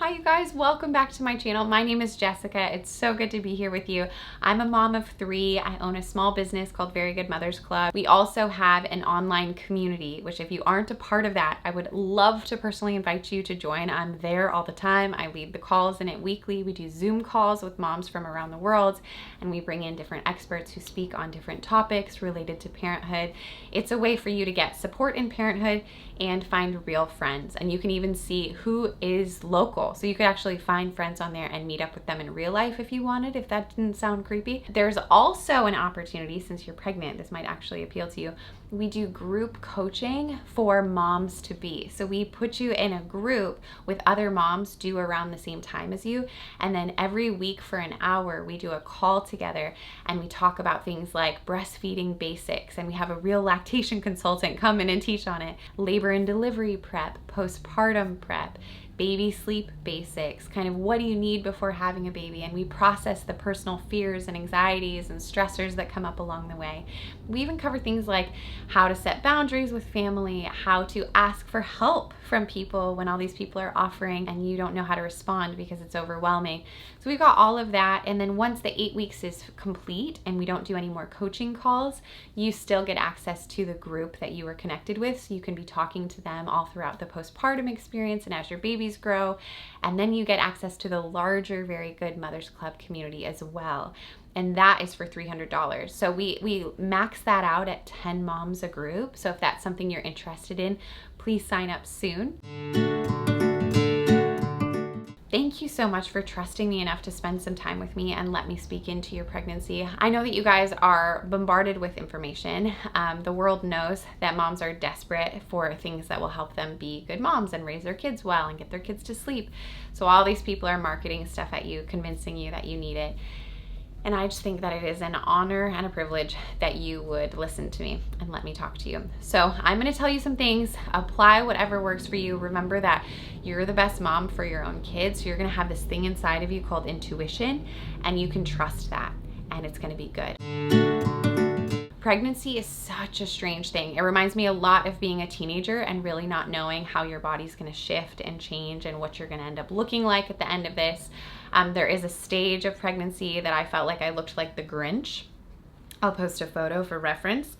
Hi you guys, welcome back to my channel. My name is Jessica. It's so good to be here with you. I'm a mom of 3. I own a small business called Very Good Mothers Club. We also have an online community, which if you aren't a part of that, I would love to personally invite you to join. I'm there all the time. I lead the calls in it weekly. We do Zoom calls with moms from around the world, and we bring in different experts who speak on different topics related to parenthood. It's a way for you to get support in parenthood and find real friends. And you can even see who is local. So you could actually find friends on there and meet up with them in real life if you wanted, if that didn't sound creepy. There's also an opportunity, since you're pregnant, this might actually appeal to you. We do group coaching for moms to be. So we put you in a group with other moms due around the same time as you. And then every week for an hour, we do a call together and we talk about things like breastfeeding basics. And we have a real lactation consultant come in and teach on it. Labor and delivery prep, postpartum prep, baby sleep basics, kind of what do you need before having a baby, and we process the personal fears and anxieties and stressors that come up along the way. We even cover things like how to set boundaries with family, how to ask for help from people when all these people are offering and you don't know how to respond because it's overwhelming. So we've got all of that, and then once the 8 weeks is complete and we don't do any more coaching calls, you still get access to the group that you were connected with, so you can be talking to them all throughout the postpartum experience and as your babies grow, and then you get access to the larger Very Good Mothers Club community as well, and that is for $300. So we max that out at 10 moms a group. So if that's something you're interested in, please sign up soon. Thank you so much for trusting me enough to spend some time with me and let me speak into your pregnancy. I know that you guys are bombarded with information. The world knows that moms are desperate for things that will help them be good moms and raise their kids well and get their kids to sleep. So all these people are marketing stuff at you, convincing you that you need it. And I just think that it is an honor and a privilege that you would listen to me and let me talk to you. So I'm going to tell you some things. Apply whatever works for you. Remember that you're the best mom for your own kids. So you're going to have this thing inside of you called intuition, and you can trust that, and it's going to be good. Pregnancy is such a strange thing. It reminds me a lot of being a teenager and really not knowing how your body's going to shift and change and what you're going to end up looking like at the end of this. There is a stage of pregnancy that I felt like I looked like the Grinch. I'll post a photo for reference.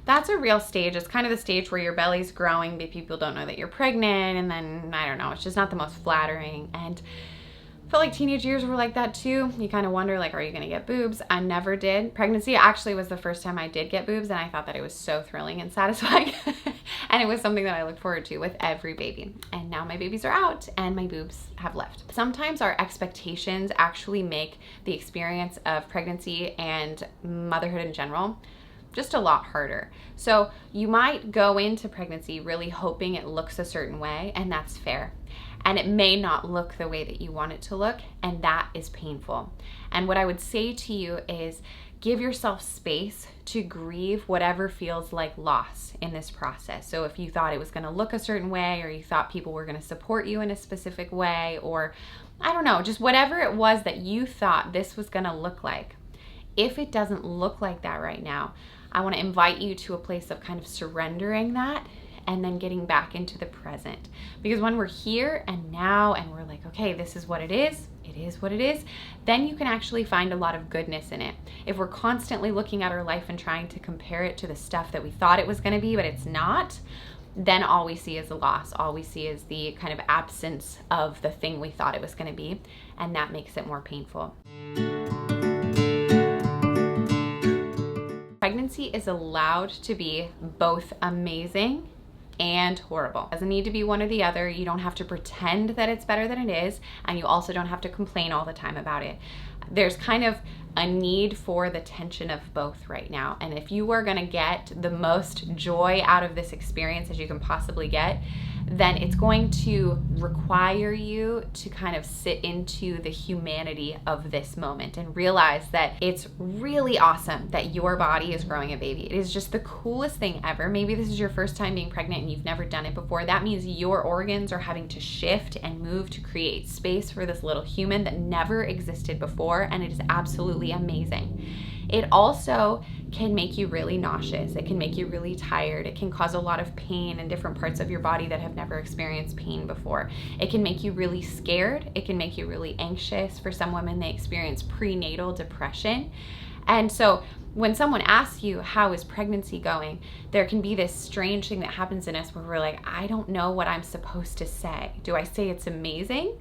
That's a real stage. It's kind of the stage where your belly's growing, but people don't know that you're pregnant, and then, I don't know, it's just not the most flattering. And I felt like teenage years were like that too. You kind of wonder, like, are you going to get boobs? I never did. Pregnancy actually was the first time I did get boobs, and I thought that it was so thrilling and satisfying. And it was something that I looked forward to with every baby. And now my babies are out and my boobs have left. Sometimes our expectations actually make the experience of pregnancy and motherhood in general just a lot harder. So you might go into pregnancy really hoping it looks a certain way, and that's fair. And it may not look the way that you want it to look, and that is painful. And what I would say to you is give yourself space to grieve whatever feels like loss in this process. So if you thought it was going to look a certain way, or you thought people were going to support you in a specific way, or I don't know, just whatever it was that you thought this was going to look like, if it doesn't look like that right now, I want to invite you to a place of kind of surrendering that and then getting back into the present. Because when we're here and now and we're like, okay, this is what it is what it is, then you can actually find a lot of goodness in it. If we're constantly looking at our life and trying to compare it to the stuff that we thought it was going to be, but it's not, then all we see is the loss. All we see is the kind of absence of the thing we thought it was going to be, and that makes it more painful. Pregnancy is allowed to be both amazing and horrible. It doesn't need to be one or the other. You don't have to pretend that it's better than it is, and you also don't have to complain all the time about it. There's kind of a need for the tension of both right now. And if you are gonna get the most joy out of this experience as you can possibly get, then it's going to require you to kind of sit into the humanity of this moment and realize that it's really awesome that your body is growing a baby. It is just the coolest thing ever. Maybe this is your first time being pregnant and you've never done it before. That means your organs are having to shift and move to create space for this little human that never existed before, and it is absolutely amazing. It also can make you really nauseous. It can make you really tired. It can cause a lot of pain in different parts of your body that have never experienced pain before. It can make you really scared. It can make you really anxious. For some women, they experience prenatal depression. And so when someone asks you, how is pregnancy going, there can be this strange thing that happens in us where we're like, I don't know what I'm supposed to say. Do I say it's amazing?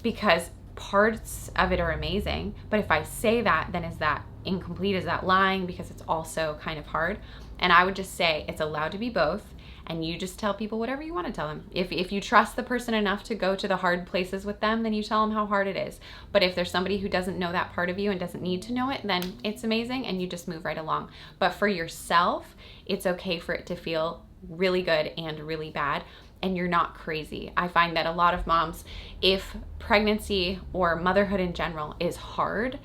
Because parts of it are amazing, but if I say that, then is that incomplete? Is that lying? Because it's also kind of hard. And I would just say it's allowed to be both, and you just tell people whatever you want to tell them. If you trust the person enough to go to the hard places with them, then you tell them how hard it is. But if there's somebody who doesn't know that part of you and doesn't need to know it, then it's amazing and you just move right along. But for yourself, it's okay for it to feel really good and really bad, and you're not crazy. I find that a lot of moms, if pregnancy or motherhood in general is hard,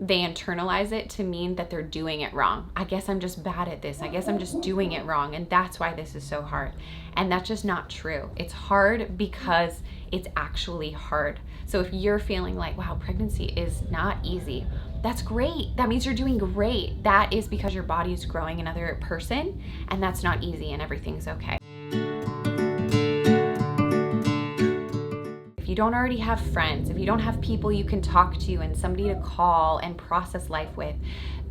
they internalize it to mean that they're doing it wrong. I guess I'm just bad at this. I guess I'm just doing it wrong, and that's why this is so hard. And that's just not true. It's hard because it's actually hard. So if you're feeling like, wow, pregnancy is not easy, that's great. That means you're doing great. That is because your body is growing another person, and that's not easy, and everything's okay. If you don't already have friends, if you don't have people you can talk to and somebody to call and process life with,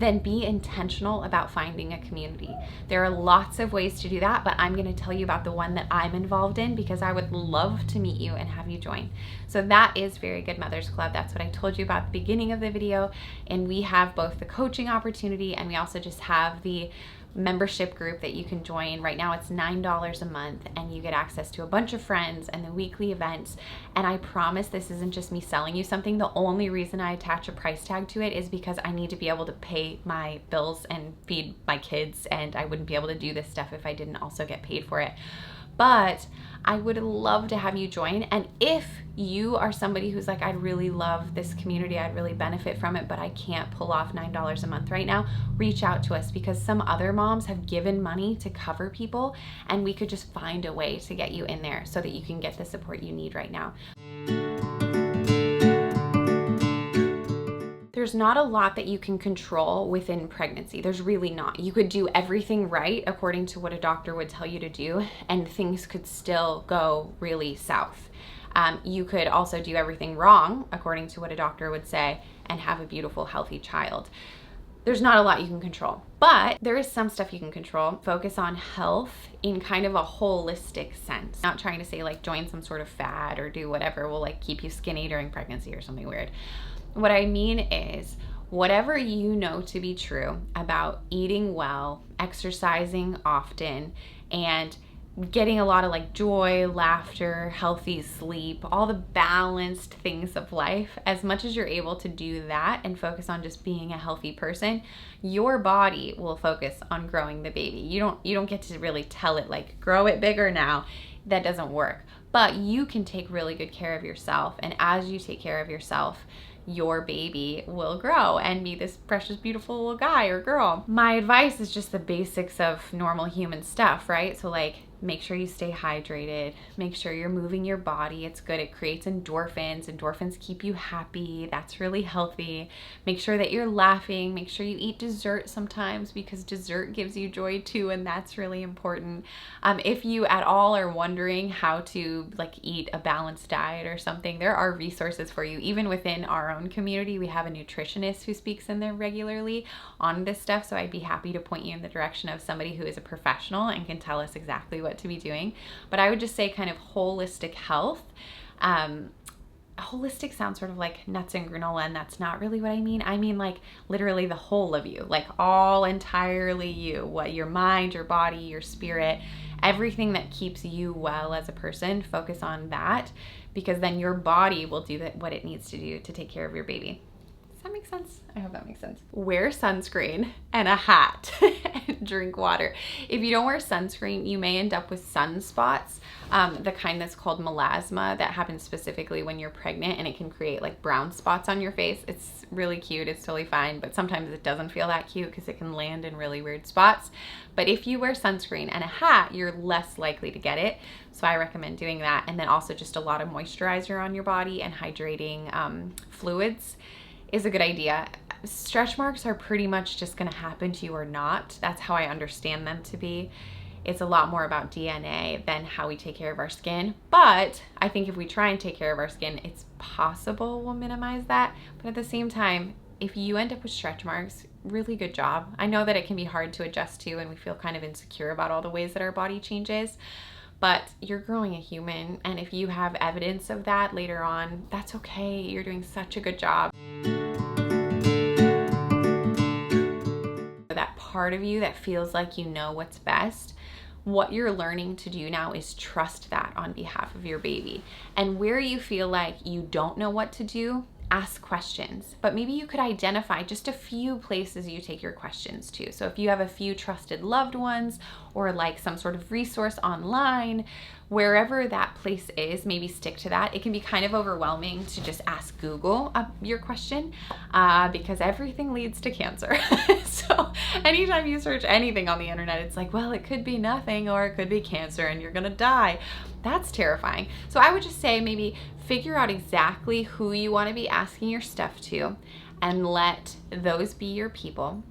then be intentional about finding a community. There are lots of ways to do that, but I'm going to tell you about the one that I'm involved in because I would love to meet you and have you join. So that is Very Good Mothers Club. That's what I told you about at the beginning of the video. And we have both the coaching opportunity, and we also just have the membership group that you can join. Right now it's $9 a month, and you get access to a bunch of friends and the weekly events. And I promise this isn't just me selling you something. The only reason I attach a price tag to it is because I need to be able to pay my bills and feed my kids, and I wouldn't be able to do this stuff if I didn't also get paid for it. But I would love to have you join. And if you are somebody who's like, I'd really love this community, I'd really benefit from it, but I can't pull off $9 a month right now, reach out to us, because some other moms have given money to cover people, and we could just find a way to get you in there so that you can get the support you need right now. There's not a lot that you can control within pregnancy. There's really not. You could do everything right according to what a doctor would tell you to do, and things could still go really south. You could also do everything wrong according to what a doctor would say and have a beautiful, healthy child. There's not a lot you can control, but there is some stuff you can control. Focus on health in kind of a holistic sense. Not trying to say like join some sort of fad or do whatever will like keep you skinny during pregnancy or something weird. What I mean is, whatever you know to be true about eating well, exercising often, and getting a lot of like joy, laughter, healthy sleep, all the balanced things of life, as much as you're able to do that and focus on just being a healthy person, your body will focus on growing the baby. You don't get to really tell it like, grow it bigger now. That doesn't work. But you can take really good care of yourself, and as you take care of yourself, your baby will grow and be this precious, beautiful little guy or girl. My advice is just the basics of normal human stuff, right? So like, make sure you stay hydrated, make sure you're moving your body. It's good. It creates endorphins. Endorphins keep you happy. That's really healthy. Make sure that you're laughing. Make sure you eat dessert sometimes, because dessert gives you joy too, and that's really important. If you at all are wondering how to like eat a balanced diet or something, there are resources for you. Even within our own community, we have a nutritionist who speaks in there regularly on this stuff, so I'd be happy to point you in the direction of somebody who is a professional and can tell us exactly what to be doing. But I would just say kind of holistic health. Holistic sounds sort of like nuts and granola, and that's not really what I mean. I mean like literally the whole of you, like all entirely you, what your mind, your body, your spirit, everything that keeps you well as a person. Focus on that, because then your body will do what it needs to do to take care of your baby. Does that make sense? I hope that makes sense. Wear sunscreen and a hat and drink water. If you don't wear sunscreen, you may end up with sunspots, the kind that's called melasma, that happens specifically when you're pregnant, and it can create like brown spots on your face. It's really cute. It's totally fine, but sometimes it doesn't feel that cute because it can land in really weird spots. But if you wear sunscreen and a hat, you're less likely to get it. So I recommend doing that. And then also just a lot of moisturizer on your body and hydrating fluids is a good idea. Stretch marks are pretty much just gonna happen to you or not. That's how I understand them to be. It's a lot more about DNA than how we take care of our skin. But I think if we try and take care of our skin, it's possible we'll minimize that. But at the same time, if you end up with stretch marks, really good job. I know that it can be hard to adjust to, and we feel kind of insecure about all the ways that our body changes, but you're growing a human, and if you have evidence of that later on, that's okay. You're doing such a good job. That part of you that feels like you know what's best, what you're learning to do now is trust that on behalf of your baby. And where you feel like you don't know what to do, ask questions. But maybe you could identify just a few places you take your questions to. So if you have a few trusted loved ones or like some sort of resource online, wherever that place is, maybe stick to that. It can be kind of overwhelming to just ask Google your question because everything leads to cancer. So anytime you search anything on the internet, it's like, well, it could be nothing or it could be cancer and you're gonna die. That's terrifying. So I would just say maybe figure out exactly who you want to be asking your stuff to and let those be your people.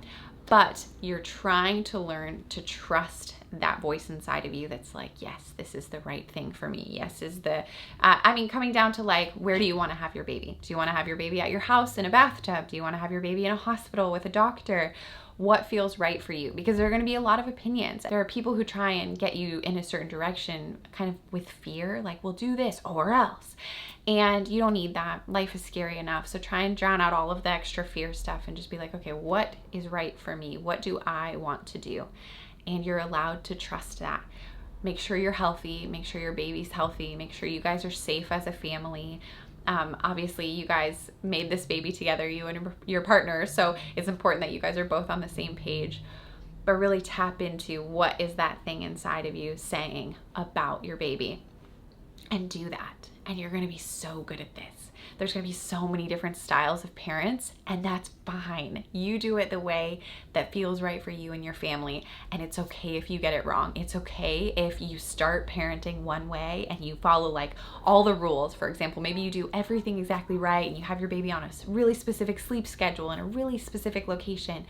But you're trying to learn to trust that voice inside of you that's like, yes, this is the right thing for me. Yes, is the, coming down to like, where do you want to have your baby? Do you want to have your baby at your house in a bathtub? Do you want to have your baby in a hospital with a doctor? What feels right for you? Because there are going to be a lot of opinions. There are people who try and get you in a certain direction kind of with fear, like, we'll do this or else. And you don't need that. Life is scary enough. So try and drown out all of the extra fear stuff and just be like, okay, what is right for me? What do I want to do? And you're allowed to trust that. Make sure you're healthy. Make sure your baby's healthy. Make sure you guys are safe as a family. Obviously, you guys made this baby together, you and your partner, so it's important that you guys are both on the same page. But really tap into what is that thing inside of you saying about your baby, and do that. And you're going to be so good at this. There's going to be so many different styles of parents, and that's fine. You do it the way that feels right for you and your family, and it's okay if you get it wrong. It's okay if you start parenting one way and you follow like all the rules. For example, maybe you do everything exactly right and you have your baby on a really specific sleep schedule in a really specific location,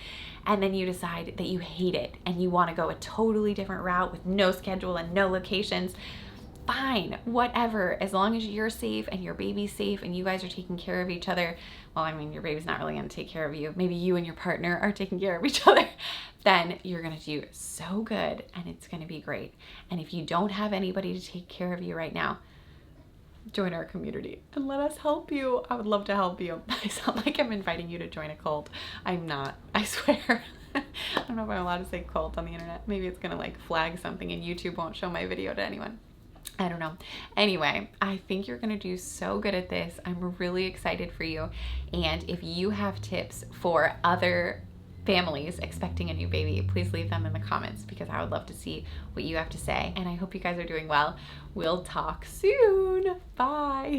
and then you decide that you hate it and you want to go a totally different route with no schedule and no locations. Fine, whatever, as long as you're safe and your baby's safe and you guys are taking care of each other. Well, I mean, your baby's not really gonna take care of you. Maybe you and your partner are taking care of each other. Then you're gonna do so good and it's gonna be great. And if you don't have anybody to take care of you right now, join our community and let us help you. I would love to help you. I sound like I'm inviting you to join a cult. I'm not, I swear. I don't know if I'm allowed to say cult on the internet. Maybe it's gonna like flag something and YouTube won't show my video to anyone. I don't know. Anyway, I think you're gonna do so good at this. I'm really excited for you. And if you have tips for other families expecting a new baby, please leave them in the comments because I would love to see what you have to say. And I hope you guys are doing well. We'll talk soon. Bye.